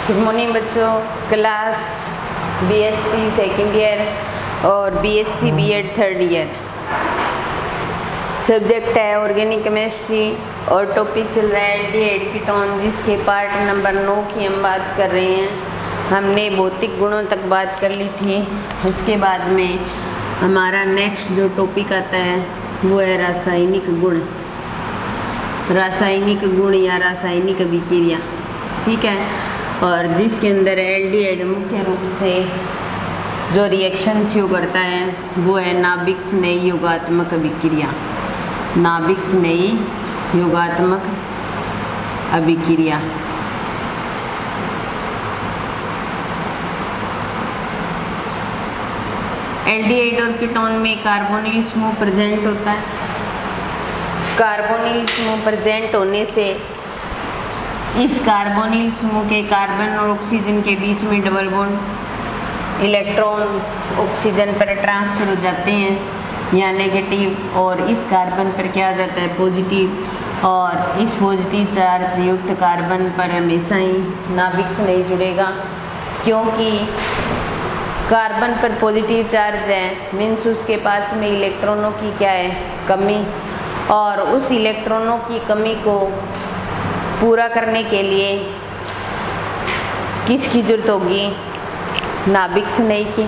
Good morning बच्चों। Class BSc second year और BSc BEd third year. Subject है organic chemistry और topic चल रहा है एल्डिहाइड कीटोन, जिसके पार्ट नंबर 9 की हम बात कर रहे हैं। हमने भौतिक गुणों तक बात कर ली थी। उसके बाद में हमारा नेक्स्ट जो टॉपिक आता है वो है रासायनिक गुण, रासायनिक गुण या रासायनिक अभिक्रिया। ठीक है, और जिसके अंदर एल्डिहाइड मुख्य रूप से जो रिएक्शन शो करता है वो है नाभिक स्नेही योगात्मक अभिक्रिया। नाभिक स्नेही योगात्मक अभिक्रिया। एल्डिहाइड और कीटोन में कार्बोनिल समूह प्रेजेंट होता है। कार्बोनिल समूह प्रेजेंट होने से इस कार्बोनिल समूह के कार्बन और ऑक्सीजन के बीच में डबल बॉन्ड इलेक्ट्रॉन ऑक्सीजन पर ट्रांसफर हो जाते हैं या नेगेटिव, और इस कार्बन पर क्या आ जाता है पॉजिटिव, और इस पॉजिटिव चार्ज युक्त कार्बन पर हमेशा ही नाभिक से नहीं जुड़ेगा, क्योंकि कार्बन पर पॉजिटिव चार्ज है मीन्स उसके पास में इलेक्ट्रॉनों की क्या है कमी, और उस इलेक्ट्रॉनों की कमी को पूरा करने के लिए किसकी जरूरत होगी? नाभिक स्नेही की।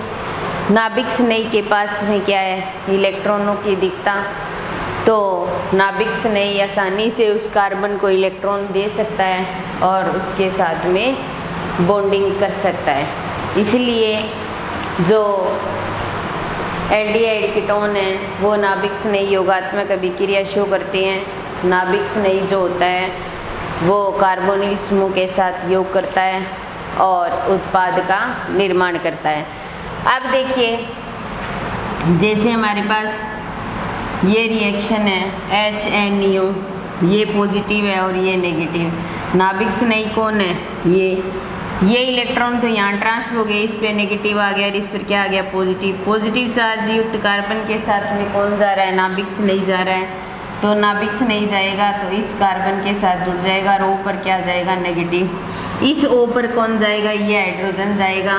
नाभिक स्नेही के पास में क्या है इलेक्ट्रॉनों की अधिकता, तो नाभिक स्नेही आसानी से उस कार्बन को इलेक्ट्रॉन दे सकता है और उसके साथ में बॉन्डिंग कर सकता है। इसलिए जो एल्डिहाइड कीटोन है वो नाभिक स्नेही योगात्मक अभिक्रिया शो करते हैं। नाभिक स्नेही जो होता है वो कार्बोनिल समूह के साथ योग करता है और उत्पाद का निर्माण करता है। अब देखिए, जैसे हमारे पास ये रिएक्शन है HNO, ये पॉजिटिव है और ये नेगेटिव। नाभिक स्नेही कौन है? ये इलेक्ट्रॉन तो यहाँ ट्रांसफर हो गया, इस पे नेगेटिव आ गया और इस पर क्या आ गया पॉजिटिव। पॉजिटिव चार्ज युक्त कार्बन के साथ में कौन जा रहा है? नाभिक स्नेही जा रहा है। तो नाभिक से नहीं जाएगा तो इस कार्बन के साथ जुड़ जाएगा और O पर क्या जाएगा नेगेटिव। इस O पर कौन जाएगा? ये हाइड्रोजन जाएगा,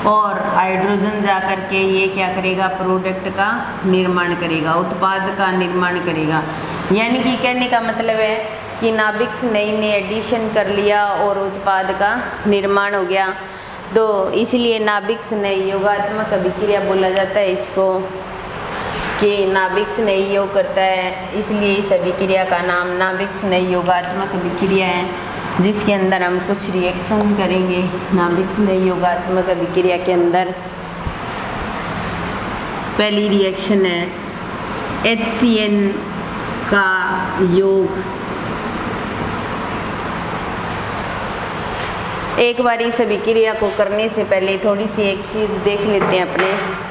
और हाइड्रोजन जा कर के ये क्या करेगा प्रोडक्ट का निर्माण करेगा, उत्पाद का निर्माण करेगा। यानी कि कहने का मतलब है कि नाभिक स्नेही ने एडिशन कर लिया और उत्पाद का निर्माण हो गया। तो इसलिए नाभिक स्नेही योगात्मक अभिक्रिया बोला जाता है इसको, कि नाभिक स्नेही योग करता है, इसलिए इस अभिक्रिया का नाम नाभिक स्नेही योगात्मक अभिक्रिया है, जिसके अंदर हम कुछ रिएक्शन करेंगे। नाभिक स्नेही योगात्मक अभिक्रिया के अंदर पहली रिएक्शन है HCN का योग। एक बार इस अभिक्रिया को करने से पहले थोड़ी सी एक चीज़ देख लेते हैं अपने।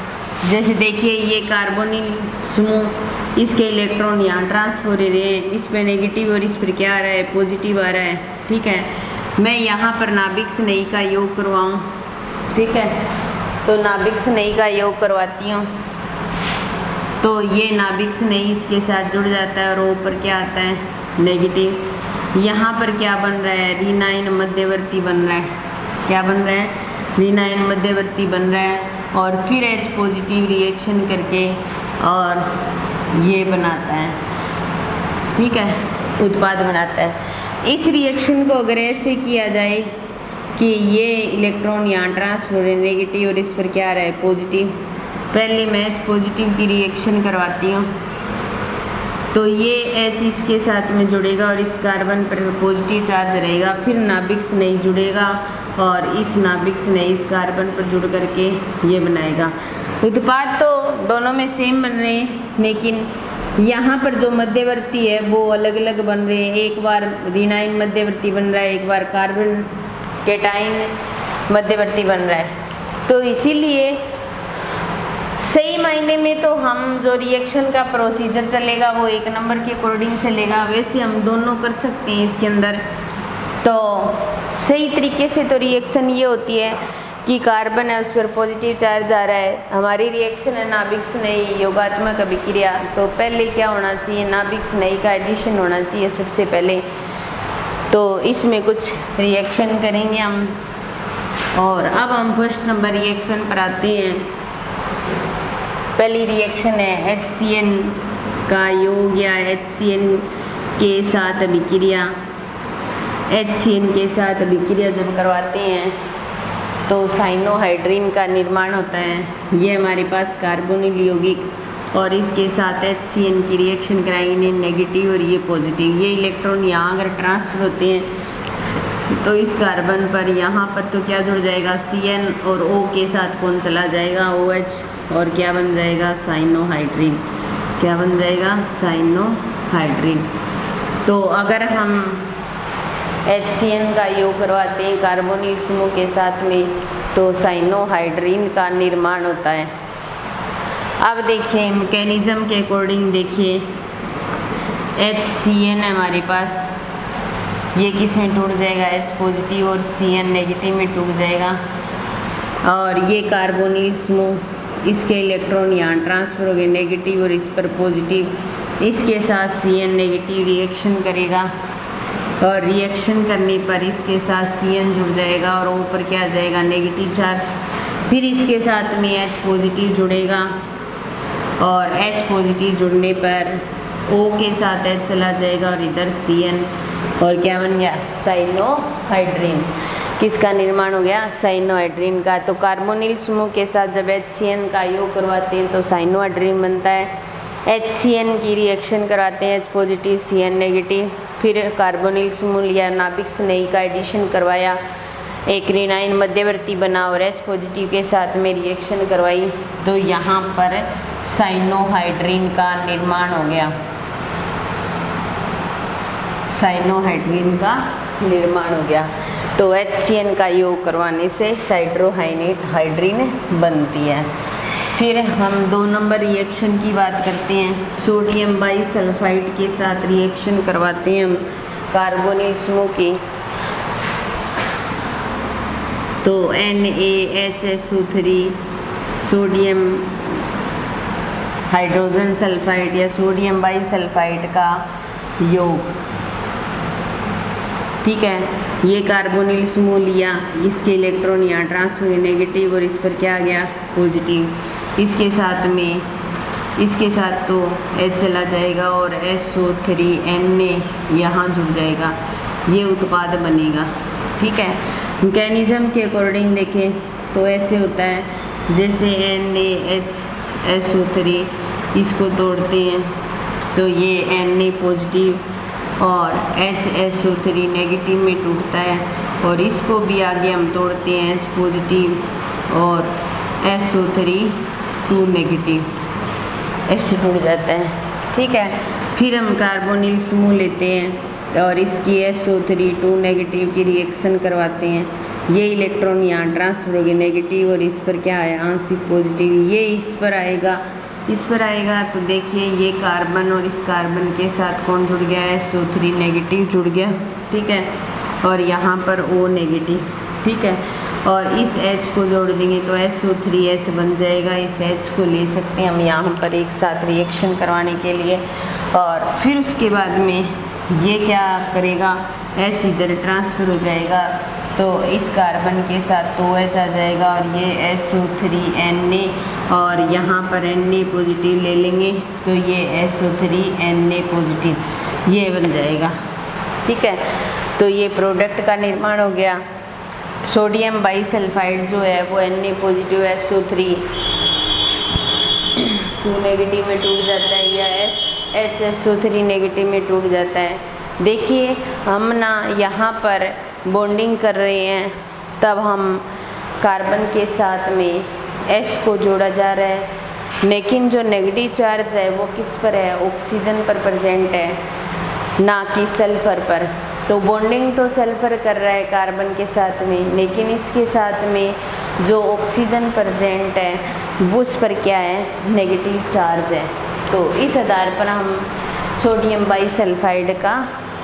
जैसे देखिए, ये कार्बोनिल समूह, इसके इलेक्ट्रॉन यहाँ ट्रांसफर हो रहे हैं, इस पे नेगेटिव और इस पर क्या आ रहा है पॉजिटिव आ रहा है। ठीक है, मैं यहाँ पर नाभिक स्नेही का योग करवाऊँ। ठीक है, तो नाभिक स्नेही का योग करवाती हूँ। तो ये नाभिक स्नेही इसके साथ जुड़ जाता है और ऊपर क्या आता है नेगेटिव। यहाँ पर क्या बन रहा है? ऋणायन मध्यवर्ती बन रहा है। क्या बन रहा है? ऋणायन मध्यवर्ती बन रहा है, और फिर H पॉजिटिव रिएक्शन करके और ये बनाता है। ठीक है, उत्पाद बनाता है। इस रिएक्शन को अगर ऐसे किया जाए कि ये इलेक्ट्रॉन यहाँ ट्रांसफर है नेगेटिव और इस पर क्या आ रहा है पॉजिटिव। पहले मैं H पॉजिटिव की रिएक्शन करवाती हूँ, तो ये H इसके साथ में जुड़ेगा और इस कार्बन पर पॉजिटिव चार्ज रहेगा। फिर नाभिक स्नेही जुड़ेगा और इस नाभिक स्नेही इस कार्बन पर जुड़ करके ये बनाएगा। उत्पाद तो दोनों में सेम बन रहे हैं, लेकिन यहाँ पर जो मध्यवर्ती है वो अलग अलग बन रहे हैं। एक बार ऋणायन मध्यवर्ती बन रहा है, एक बार कार्बन कैटायन मध्यवर्ती बन रहा है। तो इसीलिए सही मायने में तो हम जो रिएक्शन का प्रोसीजर चलेगा वो 1 नंबर के अकॉर्डिंग चलेगा। वैसे हम दोनों कर सकते हैं इसके अंदर। तो सही तरीके से तो रिएक्शन ये होती है कि कार्बन है उस पर पॉजिटिव चार्ज आ रहा है। हमारी रिएक्शन है नाभिक स्नेही योगात्मक अभिक्रिया। तो पहले क्या होना चाहिए? नाभिक स्नेही का एडिशन होना चाहिए सबसे पहले। तो इसमें कुछ रिएक्शन करेंगे हम। और अब हम फर्स्ट नंबर रिएक्शन पर आते हैं। पहली रिएक्शन है HCN का योग या HCN के साथ अभिक्रिया। HCN के साथ अभिक्रिया जब करवाते हैं तो साइनोहाइड्रिन का निर्माण होता है। ये हमारे पास कार्बोनिल यौगिक और इसके साथ HCN की रिएक्शन कराएंगे, नेगेटिव और ये पॉजिटिव। ये इलेक्ट्रॉन यहाँ अगर ट्रांसफर होते हैं तो इस कार्बन पर यहाँ पर तो क्या जुड़ जाएगा, CN और O के साथ कौन चला जाएगा, OH, और क्या बन जाएगा, साइनोहाइड्रिन। क्या बन जाएगा, साइनोहाइड्रिन। तो अगर हम HCN का योग करवाते हैं कार्बोनिल समूह के साथ में तो साइनोहाइड्रिन का निर्माण होता है। अब देखिए मैकेनिज्म के अकॉर्डिंग देखिए, HCN है हमारे पास, ये किस में टूट जाएगा, H पॉजिटिव और CN नेगेटिव में टूट जाएगा। और ये कार्बोनिल समूह, इसके इलेक्ट्रॉन यहाँ ट्रांसफर हो गए नेगेटिव और इस पर पॉजिटिव, इसके साथ CN नेगेटिव रिएक्शन करेगा और रिएक्शन करने पर इसके साथ CN जुड़ जाएगा और O पर क्या आ जाएगा, नेगेटिव चार्ज। फिर इसके साथ में H पॉजिटिव जुड़ेगा और H पॉजिटिव जुड़ने पर O के साथ H चला जाएगा और इधर CN, और क्या बन गया, साइनोहाइड्रिन। किसका निर्माण हो गया, साइनोहाइड्रिन का। तो कार्बोनिल समूह के साथ जब HCN का योग करवाते हैं तो साइनोहाइड्रिन बनता है। HCN की रिएक्शन कराते हैं, H पॉजिटिव CN नेगेटिव। फिर कार्बोनिल समूह लिया, नाभिक स्नेही का एडिशन करवाया, एक रेनाइन मध्यवर्ती बना और H पॉजिटिव के साथ में रिएक्शन करवाई तो यहाँ पर साइनोहाइड्रिन का निर्माण हो गया। साइनोहाइड्रिन का निर्माण हो गया। तो HCN का योग करवाने से साइट्रोहाइड्रिन बनती है। फिर हम 2 नंबर रिएक्शन की बात करते हैं। सोडियम बाईसल्फाइड के साथ रिएक्शन करवाते हैं हम कार्बोनिल समूह की। तो NaHSO3 सोडियम हाइड्रोजन सल्फाइड या सोडियम बाईसल्फाइड का योग, ठीक है। ये कार्बोनिल समूह लिया, इसके इलेक्ट्रॉन यहाँ ट्रांसफर हुए नेगेटिव और इस पर क्या आ गया, पॉजिटिव। इसके साथ में, इसके साथ तो H चला जाएगा और SO3Na यहाँ जुड़ जाएगा, ये उत्पाद बनेगा, ठीक है। मैकेनिज्म के अकॉर्डिंग देखें तो ऐसे होता है, जैसे NaHSO3 इसको तोड़ते हैं तो ये Na पॉजिटिव और HSO3 नेगेटिव में टूटता है और इसको भी आगे हम तोड़ते हैं, H पॉजिटिव और SO3 2 नेगेटिव, ऐसे टूट जाता है, ठीक है। फिर हम कार्बोनिल समूह लेते हैं और इसकी SO3 2 नेगेटिव की रिएक्शन करवाते हैं। ये इलेक्ट्रॉन यहाँ ट्रांसफर हो गए नेगेटिव और इस पर क्या आया, आंशिक पॉजिटिव, ये इस पर आएगा, इस पर आएगा। तो देखिए ये कार्बन और इस कार्बन के साथ कौन जुड़ गया है, SO3 नेगेटिव जुड़ गया, ठीक है। और यहाँ पर O नेगेटिव, ठीक है। और इस H को जोड़ देंगे तो SO3H बन जाएगा। इस H को ले सकते हैं हम यहाँ पर एक साथ रिएक्शन करवाने के लिए। और फिर उसके बाद में ये क्या करेगा, H इधर ट्रांसफ़र हो जाएगा तो इस कार्बन के साथ तो OH आ जाएगा और ये SO3Na और यहाँ पर Na पॉजिटिव ले लेंगे तो ये SO3Na पॉजिटिव ये बन जाएगा, ठीक है। तो ये प्रोडक्ट का निर्माण हो गया। सोडियम बाईसल्फाइड जो है वो Na पॉजिटिव SO3 2 नेगेटिव में टूट जाता है या HSO3 नेगेटिव में टूट जाता है। देखिए हम ना यहाँ पर बॉन्डिंग कर रहे हैं, तब हम कार्बन के साथ में H को जोड़ा जा रहा है, लेकिन जो नेगेटिव चार्ज है वो किस पर है, ऑक्सीजन पर प्रेजेंट है, ना कि सल्फर पर। तो बॉन्डिंग तो सल्फर कर रहा है कार्बन के साथ में, लेकिन इसके साथ में जो ऑक्सीजन प्रेजेंट है वो उस पर क्या है, नेगेटिव चार्ज है। तो इस आधार पर हम सोडियम बाईसल्फाइड का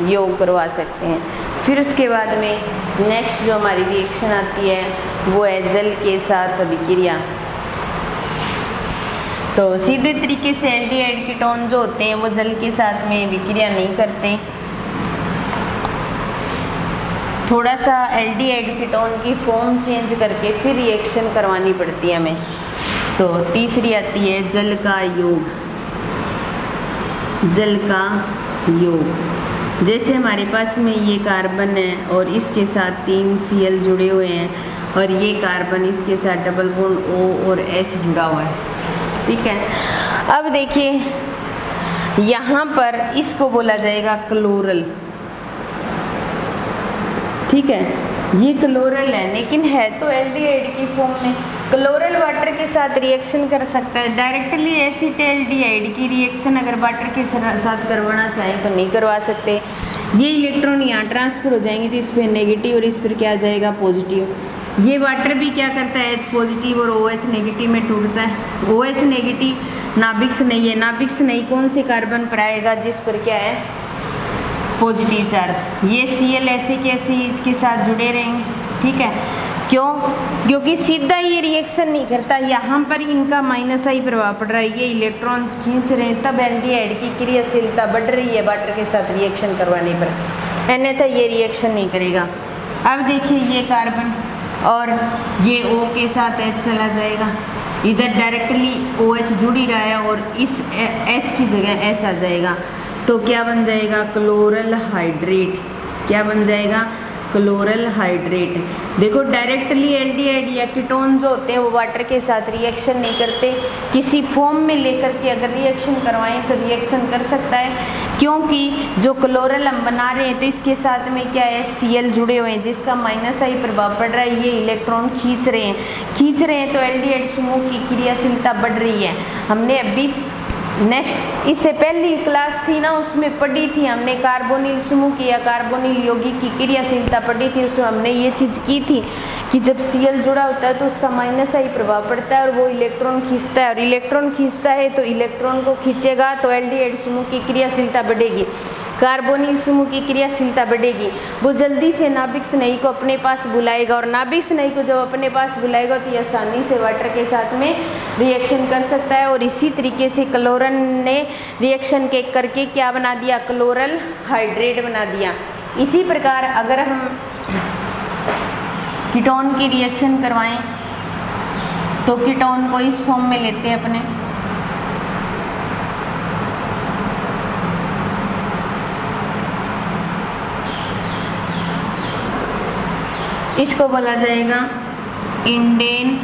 योग करवा सकते हैं। फिर उसके बाद में नेक्स्ट जो हमारी रिएक्शन आती है वो है जल के साथ अभिक्रिया। तो सीधे तरीके से एल्डिहाइड कीटोन जो होते हैं वो जल के साथ में अभिक्रिया नहीं करते, थोड़ा सा एल्डिहाइड कीटोन की फॉर्म चेंज करके फिर रिएक्शन करवानी पड़ती है हमें। तो तीसरी आती है जल का योग। जल का योग, जैसे हमारे पास में ये कार्बन है और इसके साथ 3 Cl जुड़े हुए हैं और ये कार्बन इसके साथ डबल बॉन्ड O और H जुड़ा हुआ है, ठीक है। अब देखिए यहाँ पर इसको बोला जाएगा क्लोरल, ठीक है। ये क्लोरल है लेकिन है तो एल्डिहाइड की फॉर्म में। क्लोरल वाटर के साथ रिएक्शन कर सकता है। डायरेक्टली एसिटाल्डिहाइड की रिएक्शन अगर वाटर के साथ करवाना चाहें तो नहीं करवा सकते। ये इलेक्ट्रॉन यहाँ ट्रांसफर हो जाएंगे तो इस पर नेगेटिव और इस पर क्या आ जाएगा पॉजिटिव। ये वाटर भी क्या करता है H पॉजिटिव और OH नेगेटिव में टूटता है। OH नेगेटिव नाभिक से नहीं है, नाभिक से नहीं कौन से कार्बन पर आएगा जिस पर क्या है पॉजिटिव चार्ज। ये Cl ऐसे कैसे इसके साथ जुड़े रहेंगे, ठीक है। क्यों? क्योंकि सीधा ये रिएक्शन नहीं करता, यहाँ पर इनका -I प्रभाव पड़ रहा है, ये इलेक्ट्रॉन खींच रहे हैं, तब एल्डिहाइड की क्रियाशीलता बढ़ रही है वाटर के साथ रिएक्शन करवाने पर, अन्यथा ये रिएक्शन नहीं करेगा। अब देखिए ये कार्बन और ये O के साथ H चला जाएगा, इधर डायरेक्टली OH जुड़ ही रहा है और इस H की जगह H आ जाएगा तो क्या बन जाएगा क्लोरल हाइड्रेट। क्या बन जाएगा क्लोरल हाइड्रेट। देखो डायरेक्टली एल्डिहाइड या कीटोन जो होते हैं वो वाटर के साथ रिएक्शन नहीं करते, किसी फॉर्म में लेकर के अगर रिएक्शन करवाएं तो रिएक्शन कर सकता है, क्योंकि जो क्लोरल हम बना रहे हैं तो इसके साथ में क्या है Cl जुड़े हुए हैं जिसका -I प्रभाव पड़ रहा है, ये इलेक्ट्रॉन खींच रहे हैं तो एल्डिहाइड समूह की क्रियाशीलता बढ़ रही है। हमने अभी नेक्स्ट इससे पहली क्लास थी ना उसमें पढ़ी थी हमने कार्बोनिल समूह की या कार्बोनिल यौगिक की क्रियाशीलता पढ़ी थी, उसमें हमने ये चीज़ की थी कि जब Cl जुड़ा होता है तो उसका -I प्रभाव पड़ता है और वो इलेक्ट्रॉन खींचता है और इलेक्ट्रॉन खींचता है तो इलेक्ट्रॉन को खींचेगा तो एल्डिहाइड समूह की क्रियाशीलता बढ़ेगी, कार्बोनिल समूह की क्रियाशीलता बढ़ेगी, वो जल्दी से नाभिक स्नेही को अपने पास बुलाएगा और नाभिक स्नेही को जब अपने पास बुलाएगा तो ये आसानी से वाटर के साथ में रिएक्शन कर सकता है। और इसी तरीके से क्लोरन ने रिएक्शन के करके क्या बना दिया क्लोरल हाइड्रेट बना दिया। इसी प्रकार अगर हम कीटोन की रिएक्शन करवाएं तो कीटोन को इस फॉर्म में लेते हैं अपने, इसको बोला जाएगा इंडेन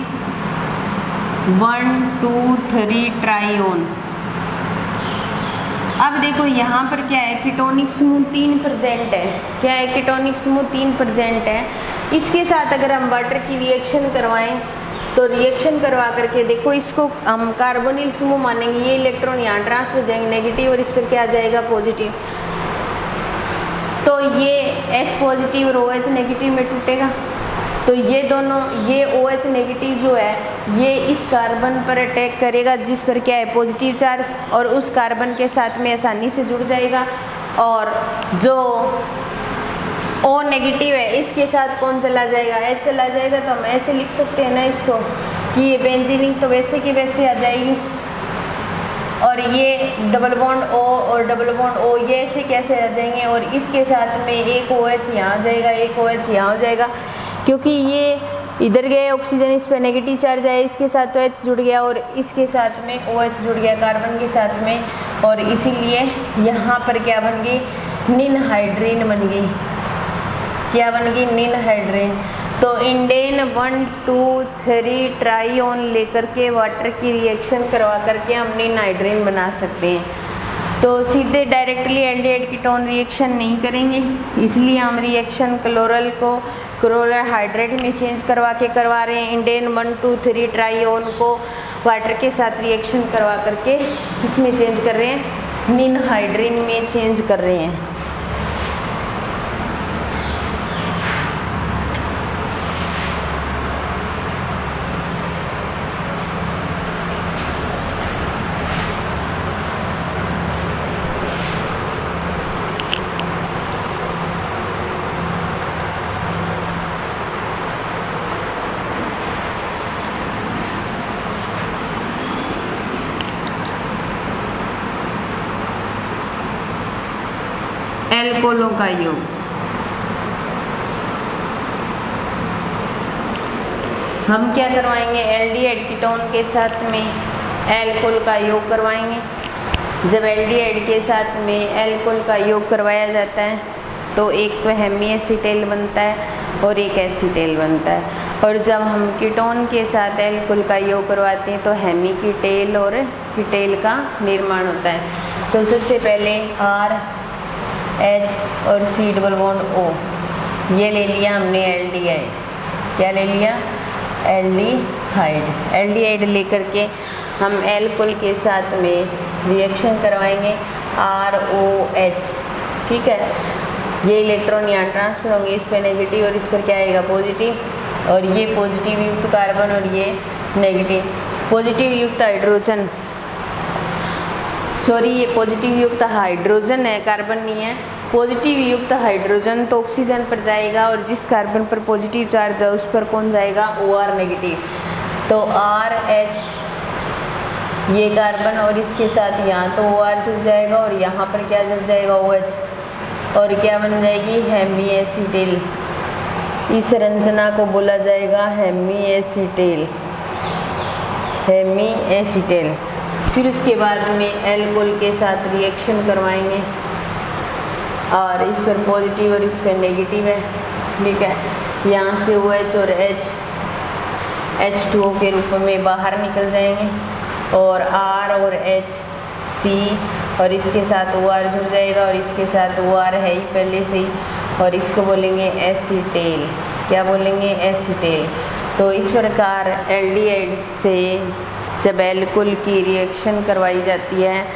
1,2,3 ट्राइओन। अब देखो यहाँ पर क्या है कीटोनिक समूह 3 प्रेजेंट है। क्या है कीटोनिक समूह 3 प्रेजेंट है। इसके साथ अगर हम वाटर की रिएक्शन करवाएं तो रिएक्शन करवा करके देखो इसको हम कार्बोनिल समूह मानेंगे, ये इलेक्ट्रॉन यहाँ ट्रांसफर हो जाएंगे नेगेटिव और इस पर क्या आ जाएगा पॉजिटिव, तो ये H पॉजिटिव और OH नेगेटिव में टूटेगा। तो ये दोनों ये OH नेगेटिव जो है ये इस कार्बन पर अटैक करेगा जिस पर क्या है पॉजिटिव चार्ज और उस कार्बन के साथ में आसानी से जुड़ जाएगा। और जो O नेगेटिव है इसके साथ कौन चला जाएगा H चला जाएगा। तो हम ऐसे लिख सकते हैं ना इसको कि ये बेंजीनिंग तो वैसे की वैसे आ जाएगी और ये डबल बॉन्ड O और डबल बॉन्ड O ये ऐसे कैसे आ जाएंगे और इसके साथ में एक OH यहाँ आ जाएगा एक OH यहाँ हो जाएगा, क्योंकि ये इधर गए ऑक्सीजन इस पर नेगेटिव चार्ज है इसके साथ तो H जुड़ गया और इसके साथ में OH जुड़ गया कार्बन के साथ में और इसीलिए यहाँ पर क्या बन गई निन हाइड्रीन बन गई। क्या बन गई निन हाइड्रीन। तो इंडेन 1,2,3 ट्राइओन लेकर के वाटर की रिएक्शन करवा करके हम निन हाइड्रीन बना सकते हैं। तो सीधे डायरेक्टली एल्डिहाइड कीटोन रिएक्शन नहीं करेंगे, इसलिए हम रिएक्शन क्लोरल को क्लोरल हाइड्रेट में चेंज करवा रहे हैं। इंडेन 1,2,3 ट्राइओन को वाटर के साथ रिएक्शन करवा करके किसमें चेंज कर रहे हैं निन हाइड्रीन में चेंज कर रहे हैं। एल्कोहलों का योग। हम क्या करवाएंगे, एल्डिहाइड कीटोन के साथ में एल्कोहल का योग करवाएंगे। जब एल्डिहाइड के साथ में एल्कोहल का योग करवाया जाता है तो एक तो हेमी एसीटेल बनता है और एक एसीटेल बनता है। और जब हम कीटोन के साथ एल्कोहल का योग करवाते हैं तो हेमी कीटेल और कीटेल का निर्माण होता है। तो सबसे पहले RH और C डबल बॉन्ड O, ये ले लिया हमने एल्डिहाइड। क्या ले लिया, एल्डिहाइड। एल्डिहाइड लेकर के हम एल्कोहल के साथ में रिएक्शन करवाएंगे ROH, ठीक है। ये इलेक्ट्रॉन यहाँ ट्रांसफर होंगे, इस पर नेगेटिव और इस पर क्या आएगा, पॉजिटिव। और ये पॉजिटिव युक्त कार्बन और ये नेगेटिव। पॉजिटिव युक्त हाइड्रोजन, सॉरी ये पॉजिटिव युक्त हाइड्रोजन है, कार्बन नहीं है। पॉजिटिव युक्त हाइड्रोजन तो ऑक्सीजन पर जाएगा और जिस कार्बन पर पॉजिटिव चार्ज है उस पर कौन जाएगा, OR नेगेटिव। तो RH ये कार्बन और इसके साथ यहाँ तो OR जुड़ जाएगा और यहाँ पर क्या जुड़ जाएगा, OH, और क्या बन जाएगी, हेमी एसीटेल। इस रंजना को बोला जाएगा हेमी एसीटेल, हेमी एसीटेल। फिर उसके बाद में एल्कोहल के साथ रिएक्शन करवाएंगे और इस पर पॉजिटिव और इस पर नेगेटिव है, ठीक है। यहाँ से OH और H2O के रूप में बाहर निकल जाएंगे और R और H C और इसके साथ OR जुड़ जाएगा और इसके साथ OR है ही पहले से ही, और इसको बोलेंगे एसीटेल। क्या बोलेंगे, एसीटेल। तो इस प्रकार एल्डिहाइड से जब एल्कोहल की रिएक्शन करवाई जाती है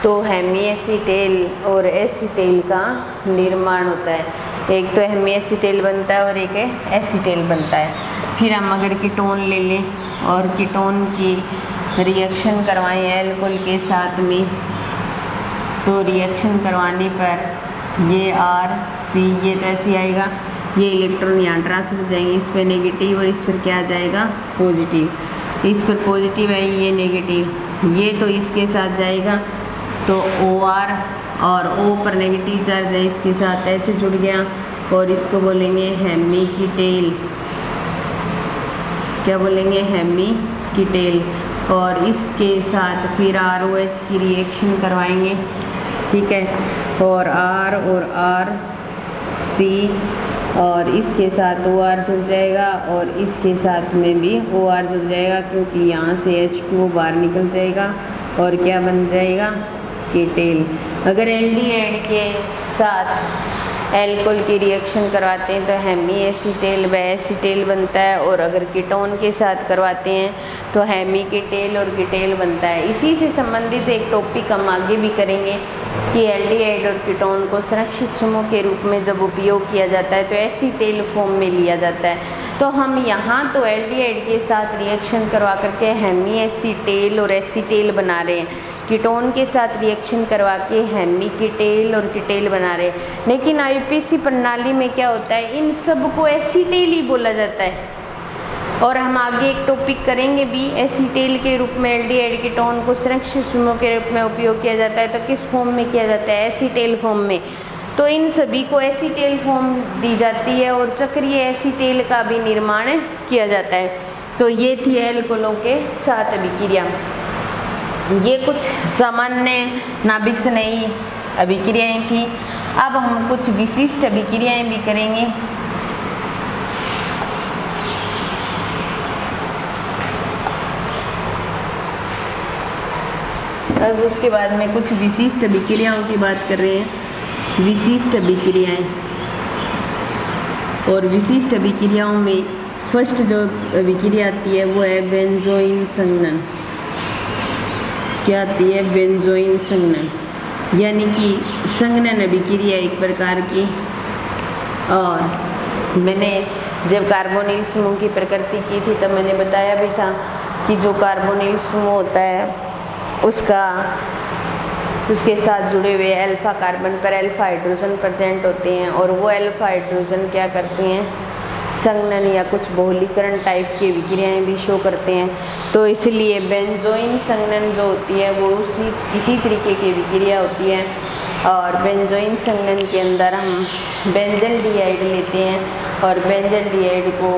तो हेमी एसीटेल और एसीटेल का निर्माण होता है। एक तो हेमी एसीटेल बनता है और एक एसीटेल बनता है। फिर हम अगर कीटोन ले लें और कीटोन की रिएक्शन करवाएं एल्कोहल के साथ में, तो रिएक्शन करवाने पर ये RC ये तो ऐसे आएगा, ये इलेक्ट्रॉन यहाँ ट्रांसफर हो जाएंगे, इस पर नेगेटिव और इस पर क्या आ जाएगा, पॉजिटिव। इस पर पॉजिटिव है, ये नेगेटिव, ये तो इसके साथ जाएगा तो OR और O पर नेगेटिव चार्ज है, इसके साथ H जुड़ गया और इसको बोलेंगे हेमी कीटेल। क्या बोलेंगे, हेमी कीटेल। और इसके साथ फिर ROH की रिएक्शन करवाएंगे, ठीक है। और RC और इसके साथ OR जुड़ जाएगा और इसके साथ में भी OR जुड़ जाएगा क्योंकि यहाँ से H2O बाहर निकल जाएगा और क्या बन जाएगा, कीटेल। अगर एल्डिहाइड के साथ एल्कोहल की रिएक्शन करवाते हैं तो हेमी एसीटेल व एसीटेल बनता है, और अगर कीटोन के साथ करवाते हैं तो हेमी कीटेल और कीटेल बनता है। इसी से संबंधित एक टॉपिक हम आगे भी करेंगे कि एल्डिहाइड और कीटोन को संरक्षित समूह के रूप में जब उपयोग किया जाता है तो एसीटेल फॉर्म में लिया जाता है। तो हम यहाँ तो एल्डिहाइड के साथ रिएक्शन करवा करके हेमी एसीटेल और एसीटेल बना रहे हैं, कीटोन के साथ रिएक्शन करवा के हेमी कीटेल और कीटेल बना रहे हैं। लेकिन IUPAC प्रणाली में क्या होता है, इन सब को एसीटेल ही बोला जाता है। और हम आगे एक टॉपिक करेंगे भी, एसीटेल के रूप में एल्डिहाइड कीटोन को संरक्षित समूह के रूप में उपयोग किया जाता है तो किस फॉर्म में किया जाता है, एसीटेल फॉर्म में। तो इन सभी को एसीटेल फॉर्म दी जाती है और चक्रीय एसीटेल का भी निर्माण किया जाता है। तो ये थी एल्कोहलों के साथ अभिक्रिया। ये कुछ सामान्य नाभिक से नई अभिक्रियाएँ थी। अब हम कुछ विशिष्ट अभिक्रियाएँ भी करेंगे। अब उसके बाद में कुछ विशिष्ट अभिक्रियाओं की बात कर रहे हैं। विशिष्ट अभिक्रियाएँ, और विशिष्ट अभिक्रियाओं में फर्स्ट जो अभिक्रिया आती है वो है बेंजोइन संघनन। क्या आती है, बेंजोइन संघनन, यानी कि संघनन अभिक्रिया एक प्रकार की। और मैंने जब कार्बोनिल समूह की प्रकृति की थी तब मैंने बताया भी था कि जो कार्बोनिल समूह होता है उसके साथ जुड़े हुए अल्फा कार्बन पर अल्फा हाइड्रोजन प्रेजेंट होते हैं, और वो अल्फा हाइड्रोजन क्या करते हैं, संघनन या कुछ बहुलीकरण टाइप की विक्रियाएँ भी शो करते हैं। तो इसलिए बेंजोइन संघनन जो होती है वो इसी तरीके की विक्रिया होती है। और बेंजोइन संघनन के अंदर हम बेंजलडिहाइड लेते हैं और बेंजलडिहाइड को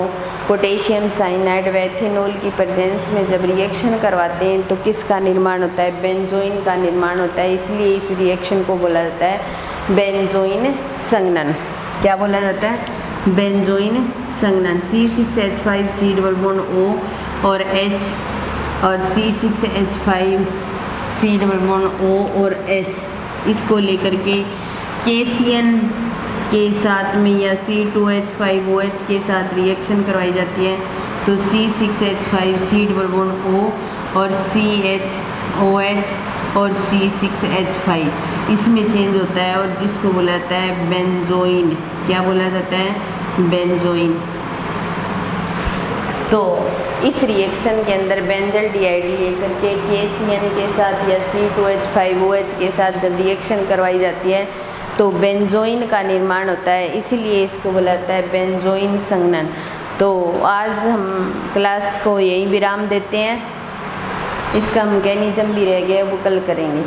पोटेशियम साइनाइड व एथेनॉल की प्रेजेंस में जब रिएक्शन करवाते हैं तो किसका निर्माण होता है, बेंजोइन का निर्माण होता है। इसलिए इस रिएक्शन को बोला जाता है बेंजोइन संघनन। क्या बोला जाता है, बेंजोइन संघनन। C6H5 डबल बॉन्ड O और H और C6H5 डबल बॉन्ड O और H, इसको लेकर के KCN के साथ में या C2H5OH के साथ रिएक्शन करवाई जाती है तो C6H5 डबल बॉन्ड O और CHOH और C6H5 इसमें चेंज होता है और जिसको बोला जाता है बेंजोइन। क्या बोला जाता है, बेंजोइन। तो इस रिएक्शन के अंदर बेंजल डिहाइड लेकर के KCN के साथ या C2H5OH के साथ जब रिएक्शन करवाई जाती है तो बेंजोइन का निर्माण होता है, इसीलिए इसको बोला जाता है बेंजोइन संघनन। तो आज हम क्लास को यहीं विराम देते हैं, इसका मैकेनिज्म भी रह गया वो कल करेंगे।